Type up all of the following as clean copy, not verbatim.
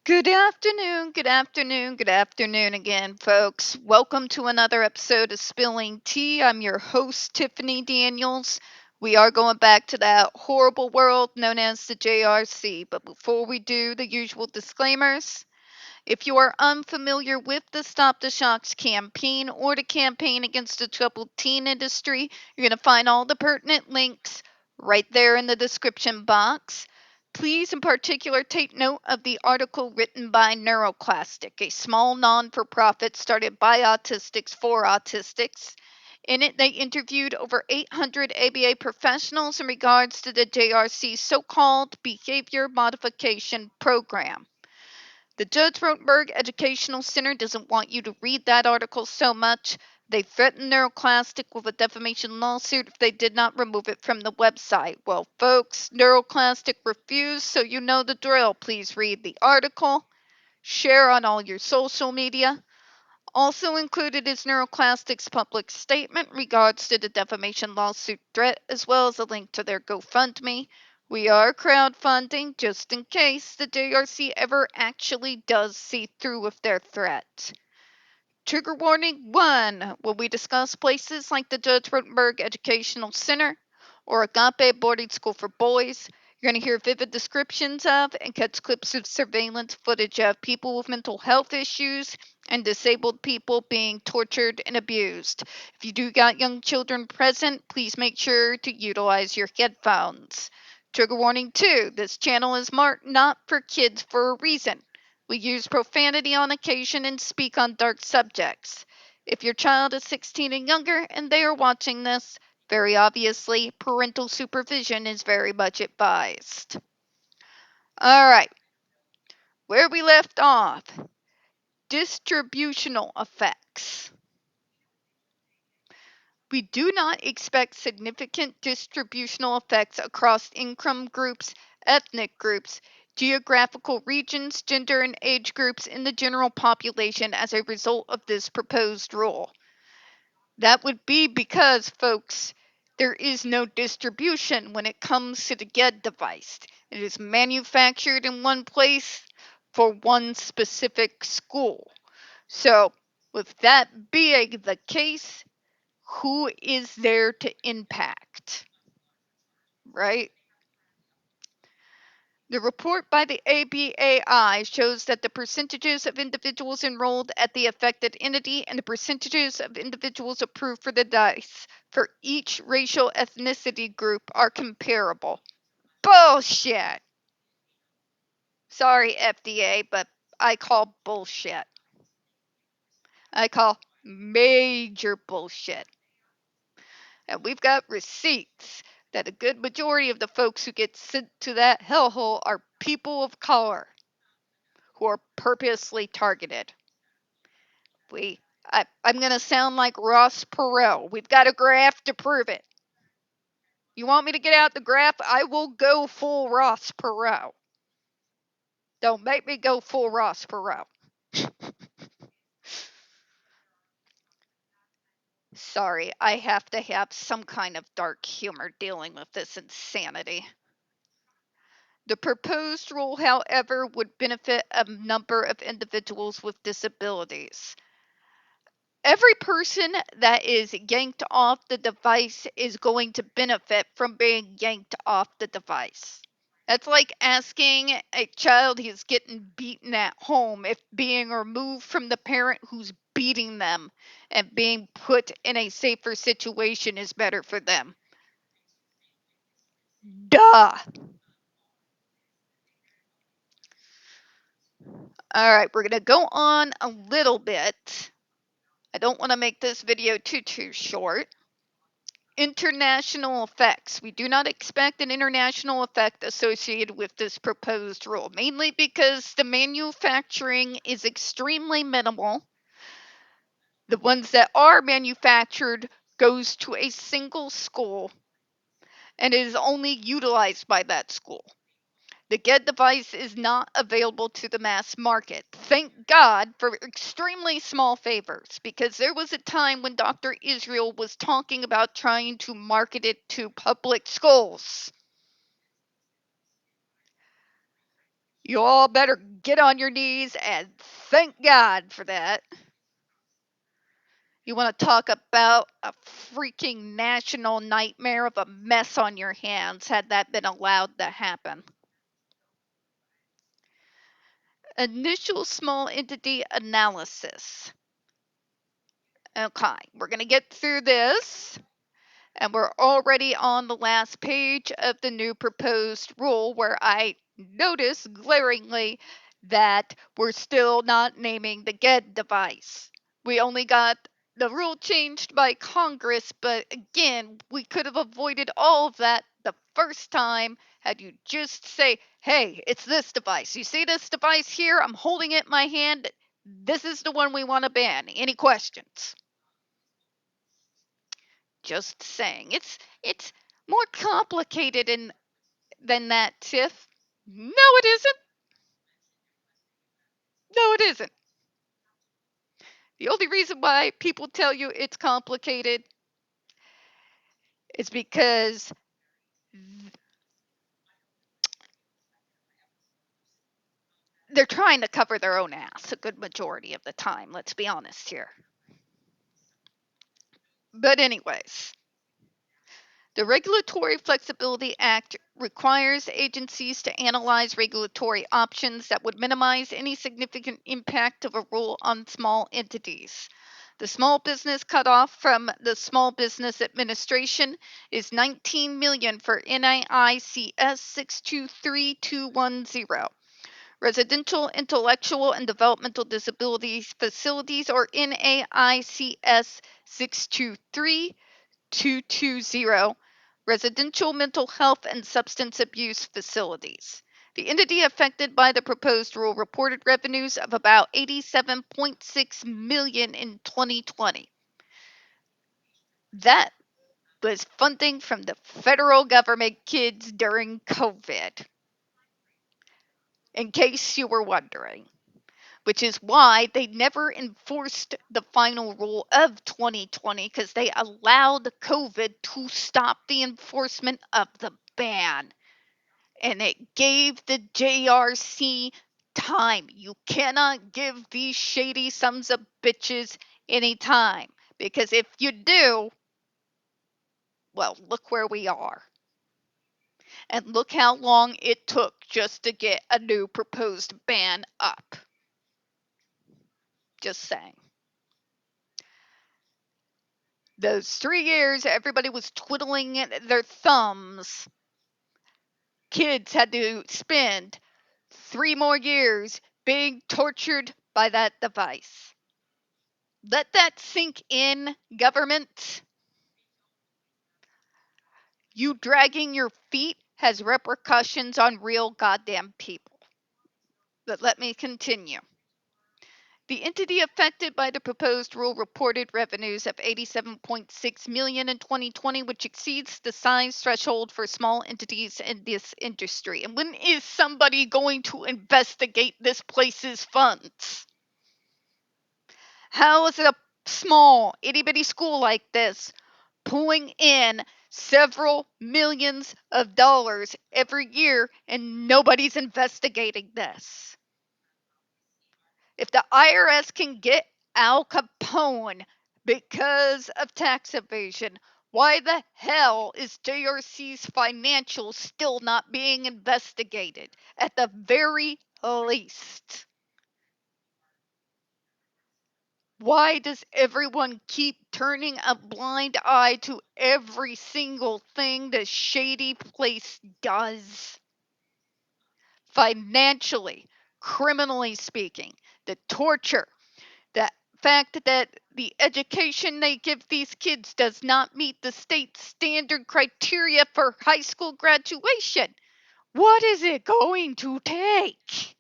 Good afternoon, good afternoon again, folks. Welcome to another episode of Spilling Tea. I'm your host, Tiffany Daniels. We are going back to that horrible world known as the JRC, but before we do, the usual disclaimers. If you are unfamiliar with the Stop the Shocks campaign or the campaign against the troubled teen industry, you're going to find all the pertinent links right there in the description box. Please, in particular, take note of the article written by NeuroClastic, a small non-for-profit started by autistics for autistics. In it, they interviewed over 800 ABA professionals in regards to the JRC's so-called behavior modification program. The Judge Rotenberg Educational Center doesn't want you to read that article so much. They threatened NeuroClastic with a defamation lawsuit if they did not remove it from the website. Well, folks, NeuroClastic refused, so you know the drill. Please read the article, share on all your social media. Also included is NeuroClastic's public statement in regards to the defamation lawsuit threat, as well as a link to their GoFundMe. We are crowdfunding just in case the JRC ever actually does see through with their threat. Trigger warning 1. Will we discuss places like the Judge Rotenberg Educational Center or Agape Boarding School for Boys? You're going to hear vivid descriptions of and catch clips of surveillance footage of people with mental health issues and disabled people being tortured and abused. If you do got young children present, please make sure to utilize your headphones. Trigger warning 2. This channel is marked not for kids for a reason. We use profanity on occasion and speak on dark subjects. If your child is 16 and younger and they are watching this, very obviously, parental supervision is very much advised. All right, where we left off, distributional effects. We do not expect significant distributional effects across income groups, ethnic groups, geographical regions, gender, and age groups in the general population as a result of this proposed rule. That would be because, folks, there is no distribution when it comes to the GED device. It is manufactured in one place for one specific school. So, with that being the case, who is there to impact, right? The report by the ABAI shows that the percentages of individuals enrolled at the affected entity and the percentages of individuals approved for the DICE for each racial ethnicity group are comparable. Bullshit! Sorry, FDA, but I call bullshit. I call major bullshit. And we've got receipts that a good majority of the folks who get sent to that hellhole are people of color who are purposely targeted. I'm going to sound like Ross Perot. We've got a graph to prove it. You want me to get out the graph? I will go full Ross Perot. Don't make me go full Ross Perot. Sorry, I have to have some kind of dark humor dealing with this insanity. The proposed rule, however, would benefit a number of individuals with disabilities. Every person that is yanked off the device is going to benefit from being yanked off the device. That's like asking a child who's getting beaten at home if being removed from the parent who's beating them and being put in a safer situation is better for them. Duh. All right, we're going to go on a little bit. I don't want to make this video too short. International effects. We do not expect an international effect associated with this proposed rule, mainly because the manufacturing is extremely minimal. The ones that are manufactured goes to a single school and is only utilized by that school. The GED device is not available to the mass market. Thank God for extremely small favors, because there was a time when Dr. Israel was talking about trying to market it to public schools. You all better get on your knees and thank God for that. You want to talk about a freaking national nightmare of a mess on your hands had that been allowed to happen. Initial small entity analysis. Okay, we're going to get through this, and we're already on the last page of the new proposed rule where I notice glaringly that we're still not naming the GED device. We only got the rule changed by Congress, but again, we could have avoided all of that the first time had you just say, hey, it's this device. You see this device here? I'm holding it in my hand. This is the one we want to ban. Any questions? Just saying. It's more complicated than that, Tiff. No, it isn't. No, it isn't. The only reason why people tell you it's complicated is because they're trying to cover their own ass a good majority of the time, let's be honest here. But anyways, the Regulatory Flexibility Act requires agencies to analyze regulatory options that would minimize any significant impact of a rule on small entities. The small business cutoff from the Small Business Administration is 19 million for NAICS 623210. Residential Intellectual and Developmental Disabilities Facilities, or NAICS 623220, residential mental health and substance abuse facilities. The entity affected by the proposed rule reported revenues of about 87.6 million in 2020. That was funding from the federal government, kids, during COVID, in case you were wondering, which is why they never enforced the final rule of 2020, because they allowed COVID to stop the enforcement of the ban. And it gave the JRC time. You cannot give these shady sons of bitches any time, because if you do, well, look where we are. And look how long it took just to get a new proposed ban up. Just saying. Those 3 years, everybody was twiddling their thumbs. Kids had to spend 3 more years being tortured by that device. Let that sink in, government. You dragging your feet has repercussions on real goddamn people. But let me continue. The entity affected by the proposed rule reported revenues of 87.6 million in 2020, which exceeds the size threshold for small entities in this industry. And when is somebody going to investigate this place's funds? How is a small, itty-bitty school like this pulling in several millions of dollars every year and nobody's investigating this? If the IRS can get Al Capone because of tax evasion, why the hell is JRC's financials still not being investigated at the very least? Why does everyone keep turning a blind eye to every single thing the shady place does? Financially, criminally speaking, the torture, the fact that the education they give these kids does not meet the state standard criteria for high school graduation. What is it going to take?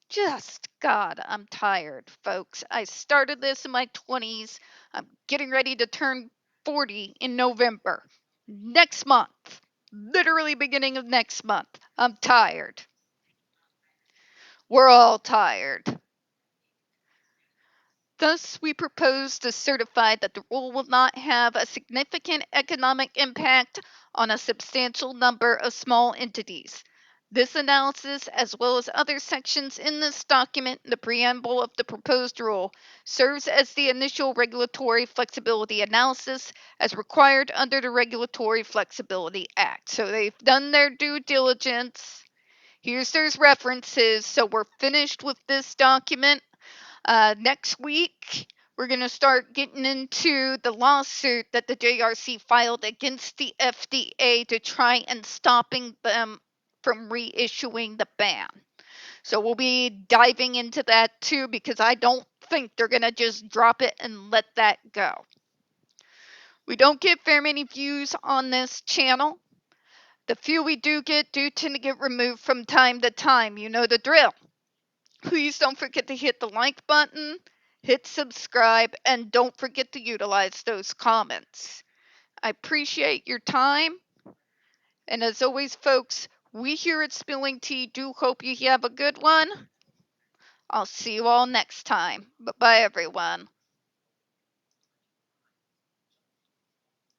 Just, God, I'm tired, folks. I started this in my 20s. I'm getting ready to turn 40 in November. Next month. Literally beginning of next month. I'm tired. We're all tired. Thus, we propose to certify that the rule will not have a significant economic impact on a substantial number of small entities. This analysis, as well as other sections in this document, the preamble of the proposed rule, serves as the initial regulatory flexibility analysis as required under the Regulatory Flexibility Act. So they've done their due diligence. Here's their references. So we're finished with this document. Next week, we're going to start getting into the lawsuit that the JRC filed against the FDA to try and stopping them from reissuing the ban. So we'll be diving into that too, because I don't think they're going to just drop it and let that go. We don't get very many views on this channel. The few we do tend to get removed from time to time. You know the drill. Please don't forget to hit the like button, hit subscribe, and don't forget to utilize those comments. I appreciate your time. And as always, folks, we here at Spilling Tea do hope you have a good one. I'll see you all next time. Bye-bye, everyone.